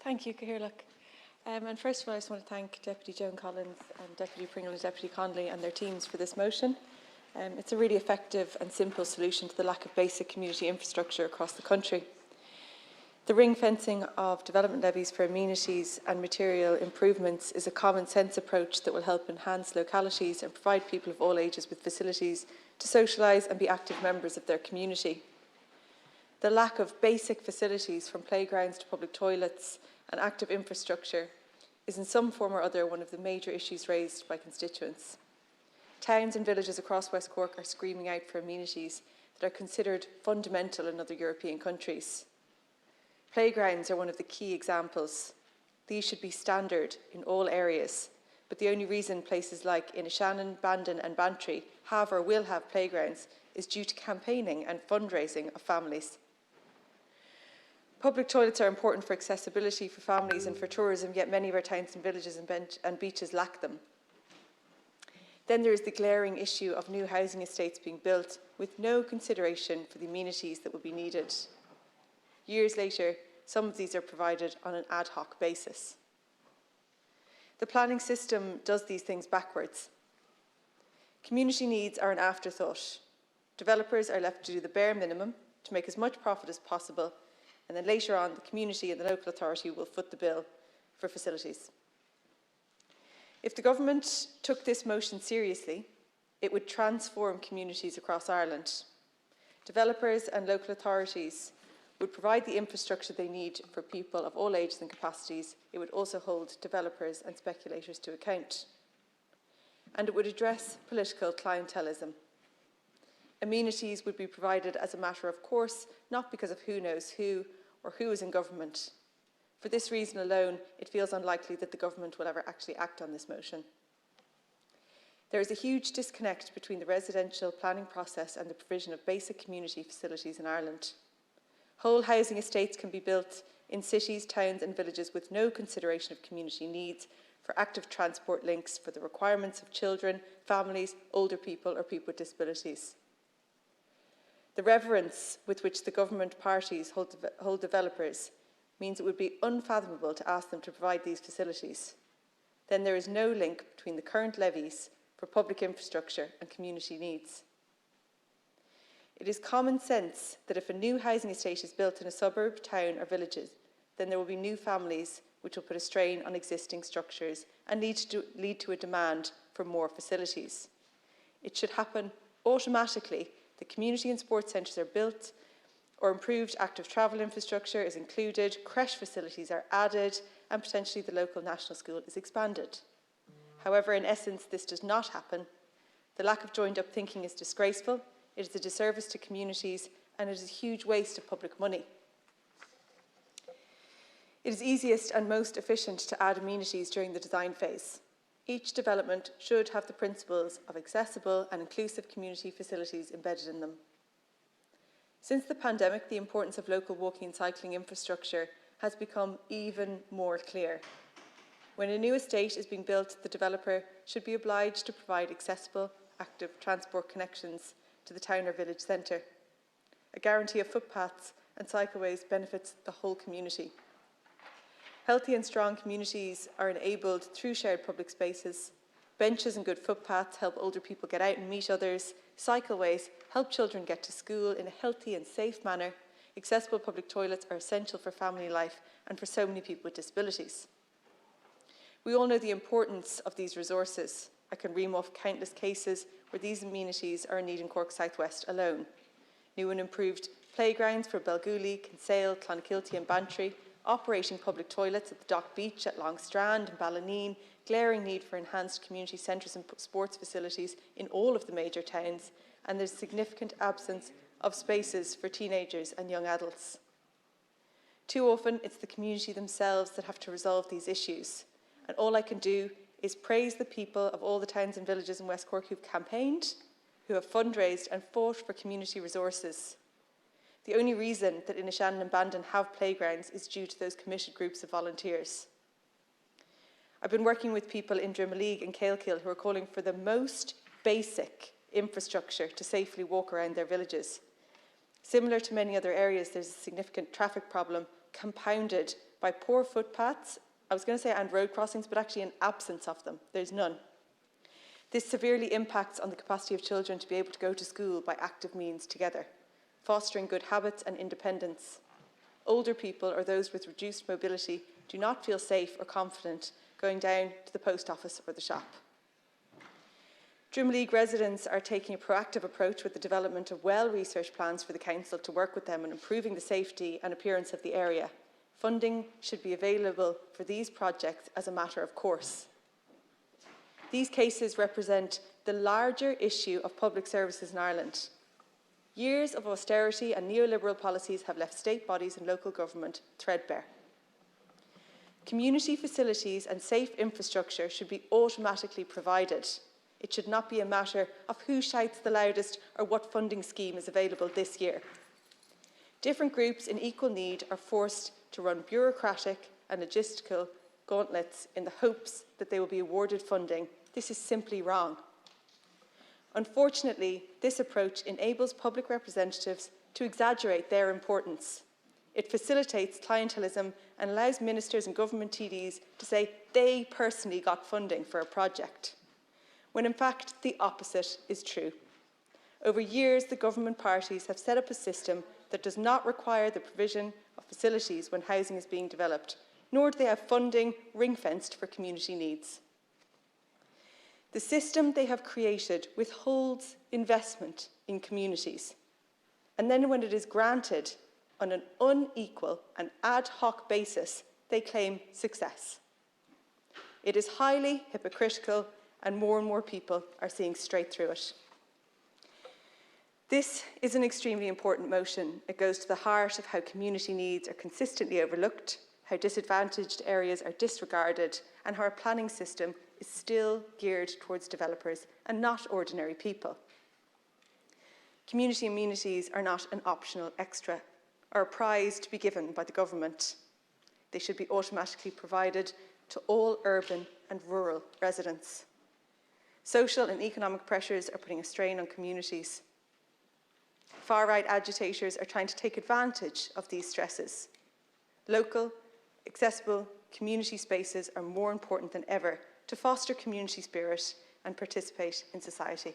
Thank you, Cahirlock. And first of all, I just want to thank Deputy Joan Collins and Deputy Pringle and Deputy Connolly and their teams for this motion. It's a really effective and simple solution to the lack of basic community infrastructure across the country. The ring-fencing of development levies for amenities and material improvements is a common sense approach that will help enhance localities and provide people of all ages with facilities to socialise and be active members of their community. The lack of basic facilities, from playgrounds to public toilets and active infrastructure, is in some form or other one of the major issues raised by constituents. Towns and villages across West Cork are screaming out for amenities that are considered fundamental in other European countries. Playgrounds are one of the key examples. These should be standard in all areas, but the only reason places like Inishannon, Bandon and Bantry have or will have playgrounds is due to campaigning and fundraising of families. Public toilets are important for accessibility for families and for tourism, yet many of our towns and villages and beaches lack them. Then there is the glaring issue of new housing estates being built with no consideration for the amenities that will be needed. Years later, some of these are provided on an ad hoc basis. The planning system does these things backwards. Community needs are an afterthought. Developers are left to do the bare minimum to make as much profit as possible, and then later on, the community and the local authority will foot the bill for facilities. If the government took this motion seriously, it would transform communities across Ireland. Developers and local authorities would provide the infrastructure they need for people of all ages and capacities. It would also hold developers and speculators to account. And it would address political clientelism. Amenities would be provided as a matter of course, not because of who knows who or who is in government. For this reason alone, it feels unlikely that the government will ever actually act on this motion. There is a huge disconnect between the residential planning process and the provision of basic community facilities in Ireland. Whole housing estates can be built in cities, towns and villages with no consideration of community needs for active transport links for the requirements of children, families, older people or people with disabilities. The reverence with which the government parties hold developers means it would be unfathomable to ask them to provide these facilities. Then there is no link between the current levies for public infrastructure and community needs. It is common sense that if a new housing estate is built in a suburb, town or villages, then there will be new families which will put a strain on existing structures and lead to a demand for more facilities. It should happen automatically. The community and sports centres are built or improved active travel infrastructure is included, creche facilities are added and potentially the local national school is expanded. However, in essence, this does not happen. The lack of joined up thinking is disgraceful. It is a disservice to communities and it is a huge waste of public money. It is easiest and most efficient to add amenities during the design phase. Each development should have the principles of accessible and inclusive community facilities embedded in them. Since the pandemic, the importance of local walking and cycling infrastructure has become even more clear. When a new estate is being built, the developer should be obliged to provide accessible, active transport connections to the town or village centre. A guarantee of footpaths and cycleways benefits the whole community. Healthy and strong communities are enabled through shared public spaces. Benches and good footpaths help older people get out and meet others. Cycleways help children get to school in a healthy and safe manner. Accessible public toilets are essential for family life and for so many people with disabilities. We all know the importance of these resources. I can ream off countless cases where these amenities are in need in Cork Southwest alone. New and improved playgrounds for Belgooly, Kinsale, Clonakilty and Bantry, operating public toilets at the Dock Beach at Longstrand and Ballineen, glaring need for enhanced community centres and sports facilities in all of the major towns, and there's significant absence of spaces for teenagers and young adults. Too often, it's the community themselves that have to resolve these issues, and all I can do is praise the people of all the towns and villages in West Cork who've campaigned, who have fundraised and fought for community resources. The only reason that Inishannon and Bandon have playgrounds is due to those committed groups of volunteers. I've been working with people in Drimoleague and Calekill who are calling for the most basic infrastructure to safely walk around their villages. Similar to many other areas, there's a significant traffic problem compounded by poor footpaths, I was going to say and road crossings, but actually an absence of them. There's none. This severely impacts on the capacity of children to be able to go to school by active means together, fostering good habits and independence. Older people or those with reduced mobility do not feel safe or confident going down to the post office or the shop. Drimoleague residents are taking a proactive approach with the development of well-researched plans for the council to work with them on improving the safety and appearance of the area. Funding should be available for these projects as a matter of course. These cases represent the larger issue of public services in Ireland. Years of austerity and neoliberal policies have left state bodies and local government threadbare. Community facilities and safe infrastructure should be automatically provided. It should not be a matter of who shouts the loudest or what funding scheme is available this year. Different groups in equal need are forced to run bureaucratic and logistical gauntlets in the hopes that they will be awarded funding. This is simply wrong. Unfortunately, this approach enables public representatives to exaggerate their importance. It facilitates clientelism and allows ministers and government TDs to say they personally got funding for a project, when in fact the opposite is true. Over years, the government parties have set up a system that does not require the provision of facilities when housing is being developed, nor do they have funding ring-fenced for community needs. The system they have created withholds investment in communities, and then when it is granted on an unequal and ad hoc basis, they claim success. It is highly hypocritical, and more people are seeing straight through it. This is an extremely important motion. It goes to the heart of how community needs are consistently overlooked, how disadvantaged areas are disregarded, and how our planning system is still geared towards developers and not ordinary people. Community amenities are not an optional extra or a prize to be given by the government. They should be automatically provided to all urban and rural residents. Social and economic pressures are putting a strain on communities. Far-right agitators are trying to take advantage of these stresses. Local, accessible community spaces are more important than ever to foster community spirit and participate in society.